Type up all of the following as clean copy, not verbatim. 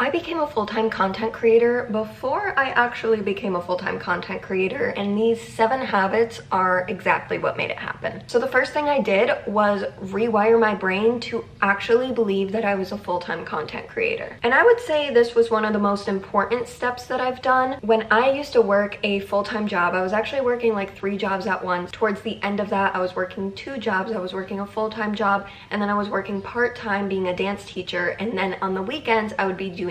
I became a full-time content creator before I actually became a full-time content creator, and these 7 habits are exactly what made it happen. So the first thing I did was rewire my brain to actually believe that I was a full-time content creator. And I would say this was one of the most important steps that I've done. When I used to work a full-time job, I was actually working like 3 jobs at once. Towards the end of that, I was working 2 jobs. I was working a full-time job, and then I was working part-time being a dance teacher, and then on the weekends I would be doing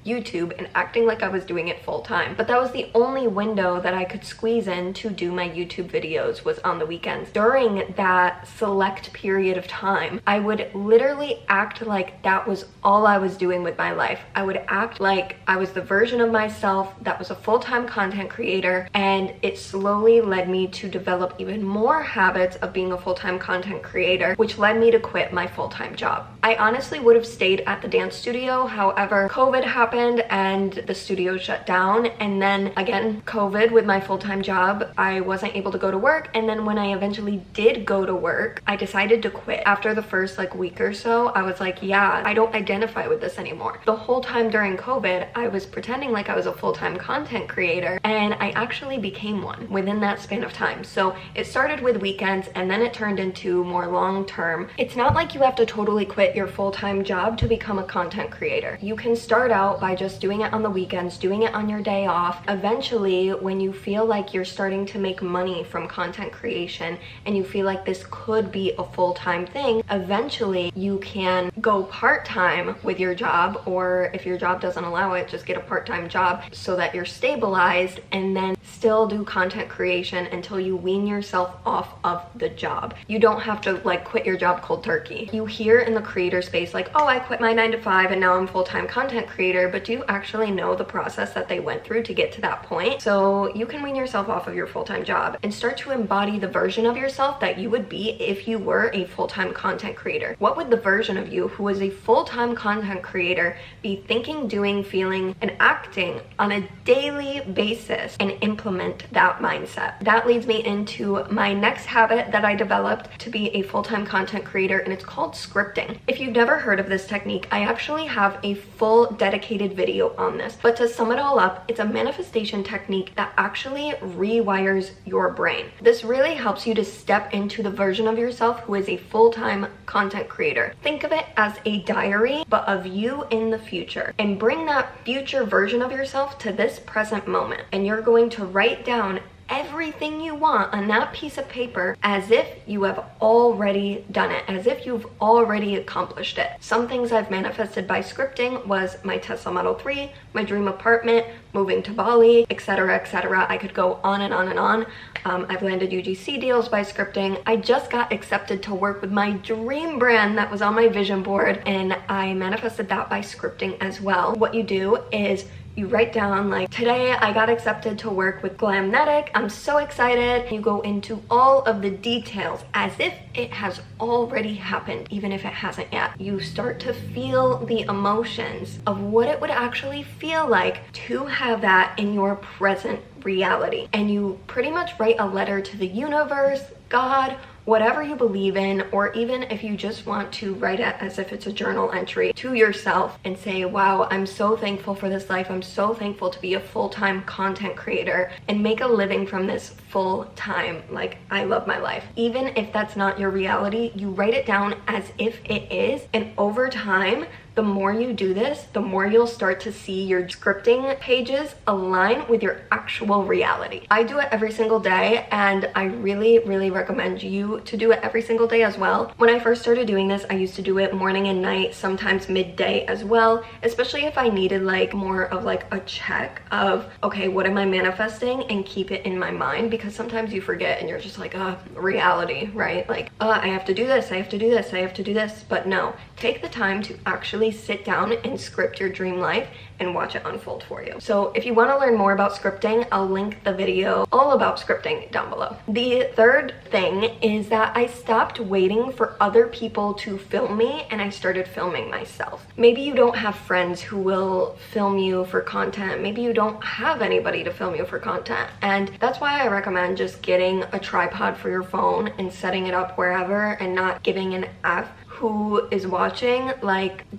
YouTube and acting like I was doing it full time. But that was the only window that I could squeeze in to do my YouTube videos, was on the weekends. During that select period of time, I would literally act like that was all I was doing with my life. I would act like I was the version of myself that was a full-time content creator, and it slowly led me to develop even more habits of being a full-time content creator, which led me to quit my full-time job. I honestly would have stayed at the dance studio, however, COVID happened and the studio shut down, and then again COVID with my full-time job. I wasn't able to go to work, and then when I eventually did go to work, I decided to quit. After the first week or so, I was like, yeah, I don't identify with this anymore. The whole time during COVID, I was pretending like I was a full-time content creator, and I actually became one within that span of time. So it started with weekends, and then it turned into more long-term. It's not like you have to totally quit your full-time job to become a content creator. You can start out by just doing it on the weekends, doing it on your day off. Eventually, when you feel like you're starting to make money from content creation and you feel like this could be a full-time thing, eventually you can go part-time with your job, or if your job doesn't allow it, just get a part-time job so that you're stabilized, and then still do content creation until you wean yourself off of the job. You don't have to quit your job cold turkey. You hear in the creator space oh, I quit my 9-to-5 and now I'm full-time content creator, but do you actually know the process that they went through to get to that point? So you can wean yourself off of your full-time job and start to embody the version of yourself that you would be if you were a full-time content creator. What would the version of you who is a full-time content creator be thinking, doing, feeling, and acting on a daily basis, and implement that mindset? That leads me into my next habit that I developed to be a full-time content creator, and it's called scripting. If you've never heard of this technique, I actually have a full dedicated video on this, but to sum it all up, it's a manifestation technique that actually rewires your brain. This really helps you to step into the version of yourself who is a full-time content creator. Think of it as a diary, but of you in the future, and bring that future version of yourself to this present moment, and you're going to write down everything you want on that piece of paper as if you have already done it, as if you've already accomplished it. Some things I've manifested by scripting was my Tesla Model 3, my dream apartment, moving to Bali, etc., etc. I could go on and on and on. I've landed UGC deals by scripting. I just got accepted to work with my dream brand that was on my vision board, and I manifested that by scripting as well. What you do is you write down today I got accepted to work with Glamnetic, I'm so excited. You go into all of the details as if it has already happened, even if it hasn't yet. You start to feel the emotions of what it would actually feel like to have that in your present reality. And you pretty much write a letter to the universe, God, whatever you believe in, or even if you just want to write it as if it's a journal entry to yourself and say, wow, I'm so thankful for this life. I'm so thankful to be a full-time content creator and make a living from this full time. I love my life. Even if that's not your reality, you write it down as if it is, and over time, the more you do this, the more you'll start to see your scripting pages align with your actual reality. I do it every single day, and I really, really recommend you to do it every single day as well. When I first started doing this, I used to do it morning and night, sometimes midday as well, especially if I needed more of a check of, okay, what am I manifesting, and keep it in my mind, because sometimes you forget and you're just reality, right? I have to do this, I have to do this, I have to do this. But no, take the time to actually sit down and script your dream life and watch it unfold for you. So if you want to learn more about scripting, I'll link the video all about scripting down below. The third thing is that I stopped waiting for other people to film me, and I started filming myself. Maybe you don't have friends who will film you for content. Maybe you don't have anybody to film you for content. And that's why I recommend just getting a tripod for your phone and setting it up wherever, and not giving an F who is watching.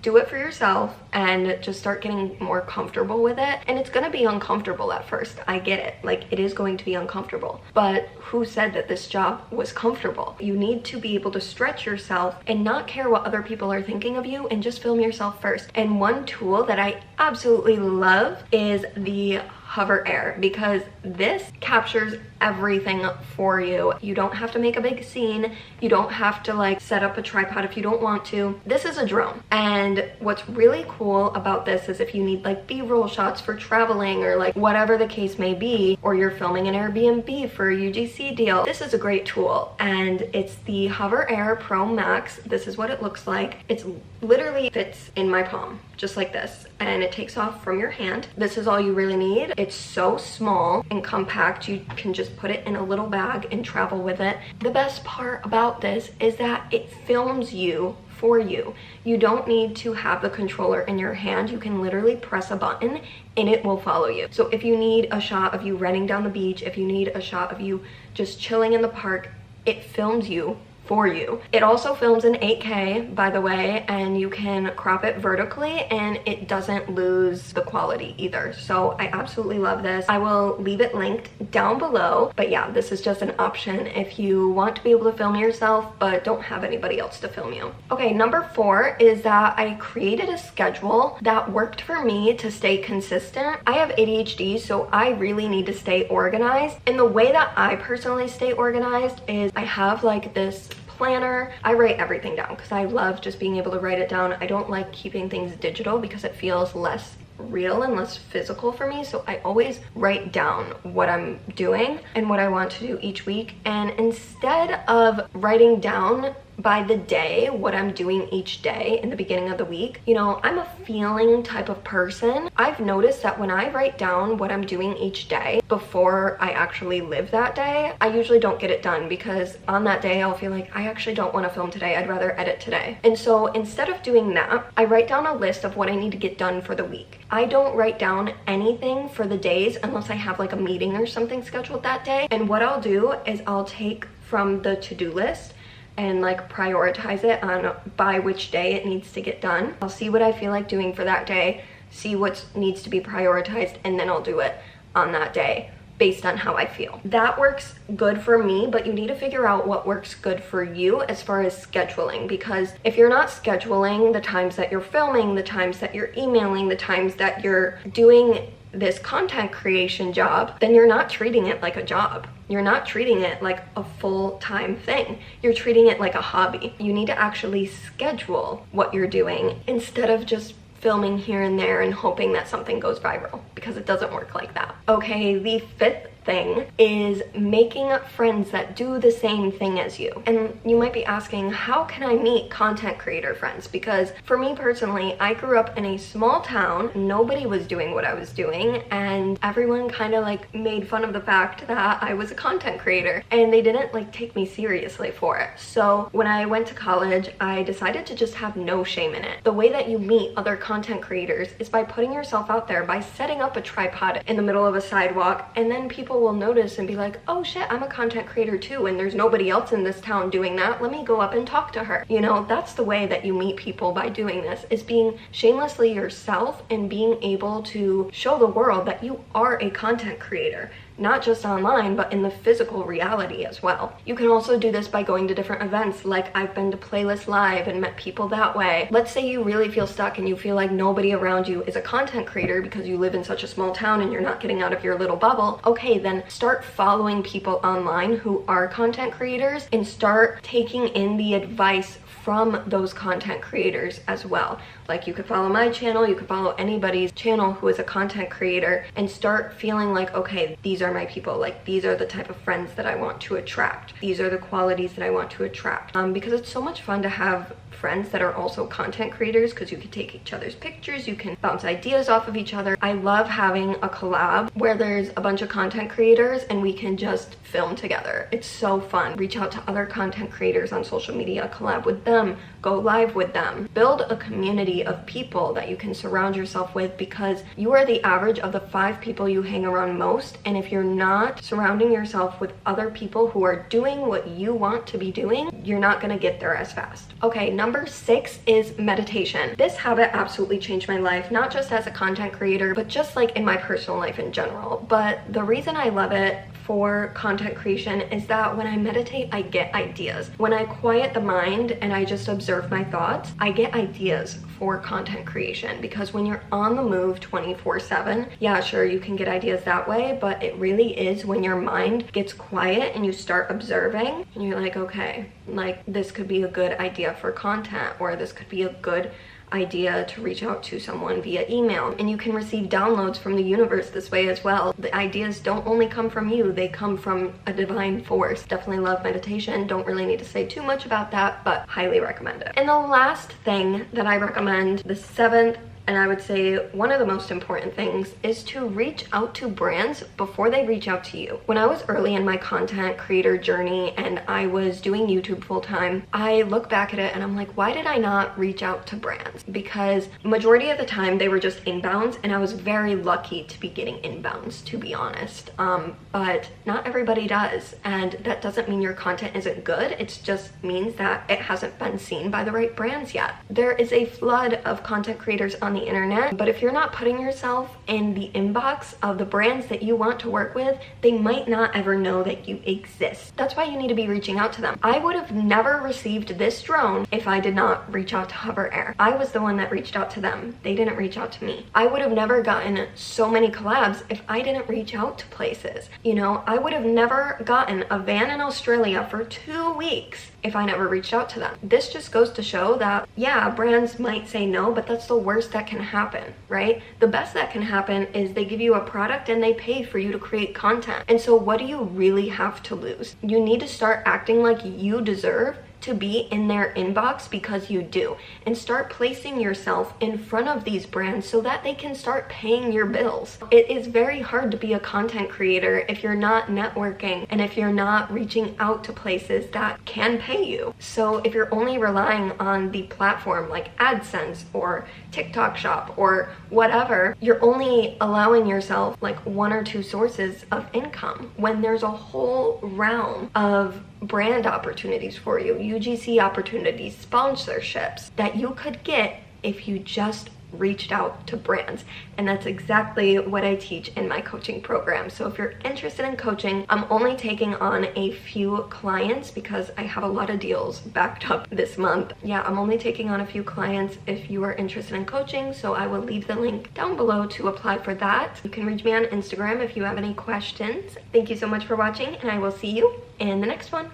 Do it for yourself. and just start getting more comfortable with it. And it's gonna be uncomfortable at first. I get it. Like, it is going to be uncomfortable. But who said that this job was comfortable? You need to be able to stretch yourself and not care what other people are thinking of you, and just film yourself first. And one tool that I absolutely love is the Hover Air, because this captures everything for you. You don't have to make a big scene. You don't have to like set up a tripod if you don't want to. This is a drone. And what's really cool about this is if you need like B-roll shots for traveling or like whatever the case may be, or you're filming an Airbnb for a UGC deal, this is a great tool. And it's the Hover Air Pro Max. This is what it looks like. It's literally fits in my palm, just like this. And it takes off from your hand. This is all you really need. It's so small and compact. You can just put it in a little bag and travel with it. The best part about this is that it films you for you. You don't need to have the controller in your hand. You can literally press a button and it will follow you. So if you need a shot of you running down the beach, if you need a shot of you just chilling in the park, it films you for you. It also films in 8K, by the way, and you can crop it vertically and it doesn't lose the quality either. So I absolutely love this. I will leave it linked down below. But yeah, this is just an option if you want to be able to film yourself but don't have anybody else to film you. Okay, number 4 is that I created a schedule that worked for me to stay consistent. I have ADHD, so I really need to stay organized. And the way that I personally stay organized is I have like this planner. I write everything down because I love just being able to write it down. I don't like keeping things digital because it feels less real and less physical for me. So I always write down what I'm doing and what I want to do each week. And instead of writing down by the day what I'm doing each day in the beginning of the week, you know, I'm a feeling type of person. I've noticed that when I write down what I'm doing each day before I actually live that day, I usually don't get it done, because on that day I'll feel like I actually don't want to film today. I'd rather edit today. And so instead of doing that, I write down a list of what I need to get done for the week. I don't write down anything for the days unless I have like a meeting or something scheduled that day. And what I'll do is I'll take from the to-do list and like prioritize it on by which day it needs to get done. I'll see what I feel like doing for that day, see what needs to be prioritized, and then I'll do it on that day based on how I feel. That works good for me, but you need to figure out what works good for you as far as scheduling, because if you're not scheduling the times that you're filming, the times that you're emailing, the times that you're doing this content creation job, then you're not treating it like a job. You're not treating it like a full-time thing. You're treating it like a hobby. You need to actually schedule what you're doing instead of just filming here and there and hoping that something goes viral, because it doesn't work like that. Okay, the 5th thing is making friends that do the same thing as you. And you might be asking, how can I meet content creator friends? Because for me personally, I grew up in a small town. Nobody was doing what I was doing, and everyone kind of like made fun of the fact that I was a content creator, and they didn't like take me seriously for it. So when I went to college, I decided to just have no shame in it. The way that you meet other content creators is by putting yourself out there, by setting up a tripod in the middle of a sidewalk, and then people will notice and be like, oh shit, I'm a content creator too, and there's nobody else in this town doing that. Let me go up and talk to her. You know, that's the way that you meet people, by doing this, is being shamelessly yourself and being able to show the world that you are a content creator. Not just online, but in the physical reality as well. You can also do this by going to different events, like I've been to Playlist Live and met people that way. Let's say you really feel stuck and you feel like nobody around you is a content creator because you live in such a small town and you're not getting out of your little bubble. Okay, then start following people online who are content creators and start taking in the advice from those content creators as well. Like, you could follow my channel, you could follow anybody's channel who is a content creator, and start feeling like, okay, these are my people. Like, these are the type of friends that I want to attract. These are the qualities that I want to attract. Because it's so much fun to have friends that are also content creators, because you can take each other's pictures, you can bounce ideas off of each other. I love having a collab where there's a bunch of content creators and we can just film together. It's so fun. Reach out to other content creators on social media, collab with them, go live with them. Build a community of people that you can surround yourself with, because you are the average of the 5 people you hang around most. And if you're not surrounding yourself with other people who are doing what you want to be doing, you're not gonna get there as fast. Okay, number 6 is meditation. This habit absolutely changed my life, not just as a content creator, but just like in my personal life in general. But the reason I love it for content creation is that when I meditate, I get ideas. When I quiet the mind and I just observe my thoughts, I get ideas for content creation, because when you're on the move 24/7, yeah, sure, you can get ideas that way, but it really is when your mind gets quiet and you start observing and you're like, okay, like this could be a good idea for content, or this could be a good idea to reach out to someone via email. And you can receive downloads from the universe this way as well. The ideas don't only come from you, they come from a divine force. Definitely love meditation. Don't really need to say too much about that, but highly recommend it. And the last thing that I recommend, the 7th, and I would say one of the most important things, is to reach out to brands before they reach out to you. When I was early in my content creator journey and I was doing YouTube full time, I look back at it and I'm like, why did I not reach out to brands? Because majority of the time they were just inbounds, and I was very lucky to be getting inbounds, to be honest. But not everybody does, and that doesn't mean your content isn't good. It just means that it hasn't been seen by the right brands yet. There is a flood of content creators on the internet, but if you're not putting yourself in the inbox of the brands that you want to work with, they might not ever know that you exist. That's why you need to be reaching out to them. I would have never received this drone if I did not reach out to Hover Air. I was the one that reached out to them. They didn't reach out to me. I would have never gotten so many collabs if I didn't reach out to places. You know, I would have never gotten a van in Australia for 2 weeks if I never reached out to them. This just goes to show that, yeah, brands might say no, but that's the worst that can happen, right? The best that can happen is they give you a product and they pay for you to create content. And so what do you really have to lose? You need to start acting like you deserve to be in their inbox, because you do, and start placing yourself in front of these brands so that they can start paying your bills. It is very hard to be a content creator if you're not networking and if you're not reaching out to places that can pay you. So if you're only relying on the platform like AdSense or TikTok Shop or whatever, you're only allowing yourself like 1 or 2 sources of income, when there's a whole realm of brand opportunities for you, UGC opportunities, sponsorships that you could get if you just reached out to brands. And that's exactly what I teach in my coaching program. So if you're interested in coaching, I'm only taking on a few clients because I have a lot of deals backed up this month. Yeah, I'm only taking on a few clients if you are interested in coaching, so I will leave the link down below to apply for that. You can reach me on Instagram if you have any questions. Thank you so much for watching, and I will see you in the next one.